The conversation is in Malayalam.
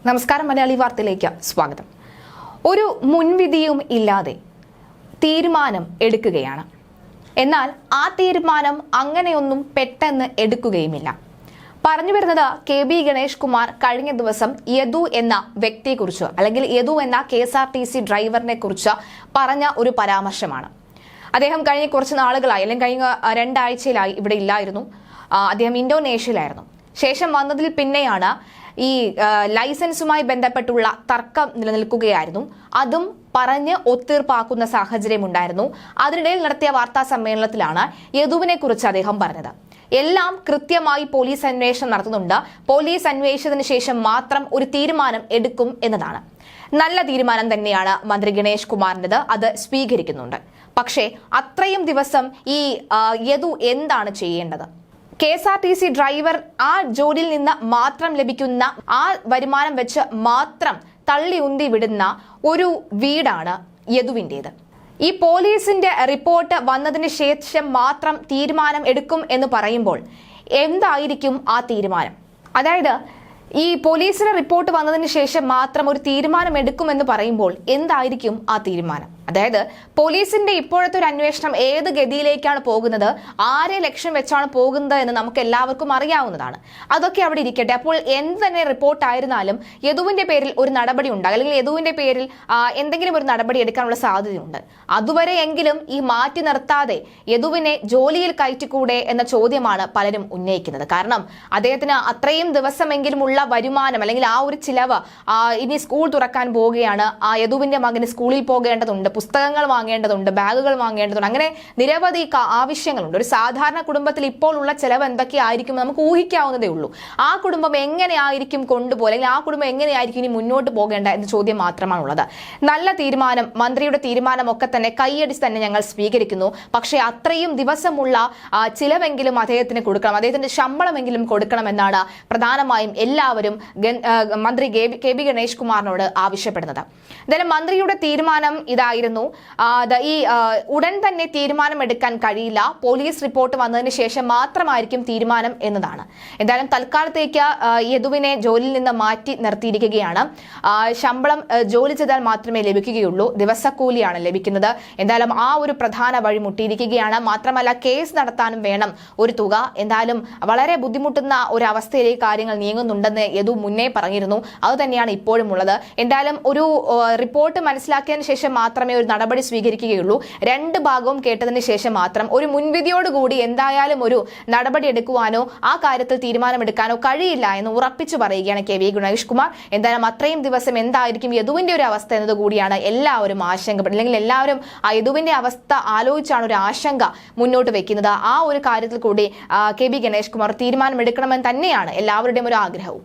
നമസ്കാരം, മലയാളി വാർത്തയിലേക്ക് സ്വാഗതം. ഒരു മുൻവിധിയും ഇല്ലാതെ തീരുമാനം എടുക്കുകയാണ്. എന്നാൽ ആ തീരുമാനം അങ്ങനെയൊന്നും പെട്ടെന്ന് എടുക്കുകയുമില്ല. പറഞ്ഞു വരുന്നത് കെ.ബി. ഗണേഷ് കുമാർ കഴിഞ്ഞ ദിവസം യദു എന്ന വ്യക്തിയെക്കുറിച്ച് അല്ലെങ്കിൽ യദു എന്ന KSRTC ഡ്രൈവറിനെ കുറിച്ച് പറഞ്ഞ ഒരു പരാമർശമാണ്. അദ്ദേഹം കഴിഞ്ഞ കുറച്ച് നാളുകളായി അല്ലെങ്കിൽ കഴിഞ്ഞ 2 ആഴ്ചയിലായി ഇവിടെ ഇല്ലായിരുന്നു. അദ്ദേഹം ഇന്തോനേഷ്യയിലായിരുന്നു. ശേഷം വന്നതിൽ പിന്നെയാണ് ഈ ലൈസൻസുമായി ബന്ധപ്പെട്ടുള്ള തർക്കം നിലനിൽക്കുകയായിരുന്നു. അതും പറഞ്ഞ് ഒത്തീർപ്പാക്കുന്ന സാഹചര്യമുണ്ടായിരുന്നു. അതിനിടയിൽ നടത്തിയ വാർത്താ സമ്മേളനത്തിലാണ് യദുവിനെ കുറിച്ച് അദ്ദേഹം പറഞ്ഞത്. എല്ലാം കൃത്യമായി പോലീസ് അന്വേഷണം നടത്തുന്നുണ്ട്. പോലീസ് അന്വേഷിച്ചതിന് ശേഷം മാത്രം ഒരു തീരുമാനം എടുക്കും എന്നതാണ്. നല്ല തീരുമാനം തന്നെയാണ് മന്ത്രി ഗണേഷ് കുമാറിൻ്റെത്. അത് സ്വീകരിക്കുന്നുണ്ട്. പക്ഷേ അത്രയും ദിവസം ഈ യദു എന്താണ് ചെയ്യേണ്ടത്? KSRTC ഡ്രൈവർ ആ ജോലിയിൽ നിന്ന് മാത്രം ലഭിക്കുന്ന ആ വരുമാനം വെച്ച് മാത്രം തള്ളി ഉന്തി വിടുന്ന ഒരു വീടാണ് യദുവിൻ്റേത്. ഈ പോലീസിന്റെ റിപ്പോർട്ട് വന്നതിന് ശേഷം മാത്രം തീരുമാനം എടുക്കും എന്ന് പറയുമ്പോൾ എന്തായിരിക്കും ആ തീരുമാനം? അതായത് ഈ പോലീസിന്റെ റിപ്പോർട്ട് വന്നതിന് ശേഷം മാത്രം ഒരു തീരുമാനം എടുക്കുമെന്ന് പറയുമ്പോൾ എന്തായിരിക്കും ആ തീരുമാനം? അതായത് പോലീസിന്റെ ഇപ്പോഴത്തെ ഒരു അന്വേഷണം ഏത് ഗതിയിലേക്കാണ് പോകുന്നത്, ആരെ ലക്ഷ്യം വെച്ചാണ് പോകുന്നത് എന്ന് നമുക്ക് എല്ലാവർക്കും അറിയാവുന്നതാണ്. അതൊക്കെ അവിടെ ഇരിക്കട്ടെ. അപ്പോൾ എന്ത് തന്നെ റിപ്പോർട്ടായിരുന്നാലും യദുവിന്റെ പേരിൽ ഒരു നടപടി ഉണ്ടാകും, അല്ലെങ്കിൽ യദുവിന്റെ പേരിൽ എന്തെങ്കിലും ഒരു നടപടി എടുക്കാനുള്ള സാധ്യതയുണ്ട്. അതുവരെ എങ്കിലും ഈ മാറ്റി നിർത്താതെ യദുവിനെ ജോലിയിൽ കയറ്റിക്കൂടെ എന്ന ചോദ്യമാണ് പലരും ഉന്നയിക്കുന്നത്. കാരണം അദ്ദേഹത്തിന് അത്രയും ദിവസമെങ്കിലുമുള്ള വരുമാനം അല്ലെങ്കിൽ ആ ഒരു ചിലവ്, ഇനി സ്കൂൾ തുറക്കാൻ പോവുകയാണ്, ആ യദുവിന്റെ മകന് സ്കൂളിൽ പോകേണ്ടതുണ്ട്, പുസ്തകങ്ങൾ വാങ്ങേണ്ടതുണ്ട്, ബാഗുകൾ വാങ്ങേണ്ടതുണ്ട്, അങ്ങനെ നിരവധി ആവശ്യങ്ങളുണ്ട്. ഒരു സാധാരണ കുടുംബത്തിൽ ഇപ്പോൾ ഉള്ള ചെലവ് എന്തൊക്കെയായിരിക്കും നമുക്ക് ഊഹിക്കാവുന്നതേ ഉള്ളൂ. ആ കുടുംബം എങ്ങനെയായിരിക്കും കൊണ്ടുപോകുക, അല്ലെങ്കിൽ ആ കുടുംബം എങ്ങനെയായിരിക്കും ഇനി മുന്നോട്ട് പോകേണ്ട എന്ന ചോദ്യം മാത്രമാണുള്ളത്. നല്ല തീരുമാനം, മന്ത്രിയുടെ തീരുമാനമൊക്കെ തന്നെ കൈയടിച്ച് തന്നെ ഞങ്ങൾ സ്വീകരിക്കുന്നു. പക്ഷേ അത്രയും ദിവസമുള്ള ചിലവെങ്കിലും അദ്ദേഹത്തിന് കൊടുക്കണം, അദ്ദേഹത്തിന്റെ ശമ്പളമെങ്കിലും കൊടുക്കണമെന്നാണ് പ്രധാനമായും എല്ലാവരും മന്ത്രി കെ.ബി. ഗണേഷ് കുമാറിനോട് ആവശ്യപ്പെടുന്നത്. എന്തായാലും മന്ത്രിയുടെ തീരുമാനം ഇതായിരുന്നു. ഈ ഉടൻ തന്നെ തീരുമാനമെടുക്കാൻ കഴിയില്ല, പോലീസ് റിപ്പോർട്ട് വന്നതിന് ശേഷം മാത്രമായിരിക്കും തീരുമാനം എന്നതാണ്. എന്തായാലും തൽക്കാലത്തേക്ക് യദുവിനെ ജോലിയിൽ നിന്ന് മാറ്റി നിർത്തിയിരിക്കുകയാണ്. ശമ്പളം ജോലി ചെയ്താൽ മാത്രമേ ലഭിക്കുകയുള്ളൂ, ദിവസക്കൂലിയാണ് ലഭിക്കുന്നത്. എന്തായാലും ആ ഒരു പ്രധാന വഴി മുട്ടിയിരിക്കുകയാണ്. മാത്രമല്ല കേസ് നടത്താനും വേണം ഒരു തുക. എന്തായാലും വളരെ ബുദ്ധിമുട്ടുന്ന ഒരു അവസ്ഥയിലേക്ക് കാര്യങ്ങൾ നീങ്ങുന്നുണ്ടെന്ന് യദു മുന്നേ പറഞ്ഞിരുന്നു. അത് തന്നെയാണ് ഇപ്പോഴും ഉള്ളത്. എന്തായാലും ഒരു റിപ്പോർട്ട് മനസ്സിലാക്കിയതിനു ശേഷം മാത്രമേ ഒരു നടപടി സ്വീകരിക്കുകയുള്ളൂ. 2 ഭാഗവും കേട്ടതിന് ശേഷം മാത്രം ഒരു മുൻവിധിയോടുകൂടി എന്തായാലും ഒരു നടപടി എടുക്കുവാനോ ആ കാര്യത്തിൽ തീരുമാനമെടുക്കാനോ കഴിയില്ല എന്ന് ഉറപ്പിച്ചു പറയുകയാണ് കെ.ബി. ഗണേഷ് കുമാർ. എന്തായാലും അത്രയും ദിവസം എന്തായിരിക്കും യദുവിന്റെ ഒരു അവസ്ഥ എന്നത് കൂടിയാണ് എല്ലാവരും ആശങ്കപ്പെടുന്നത്, അല്ലെങ്കിൽ എല്ലാവരും ആ യദുവിന്റെ അവസ്ഥ ആലോചിച്ചാണ് ഒരു ആശങ്ക മുന്നോട്ട് വെക്കുന്നത്. ആ ഒരു കാര്യത്തിൽ കൂടി കെ.ബി. ഗണേഷ് കുമാർ തീരുമാനമെടുക്കണമെന്ന് തന്നെയാണ് എല്ലാവരുടെയും ഒരു ആഗ്രഹവും.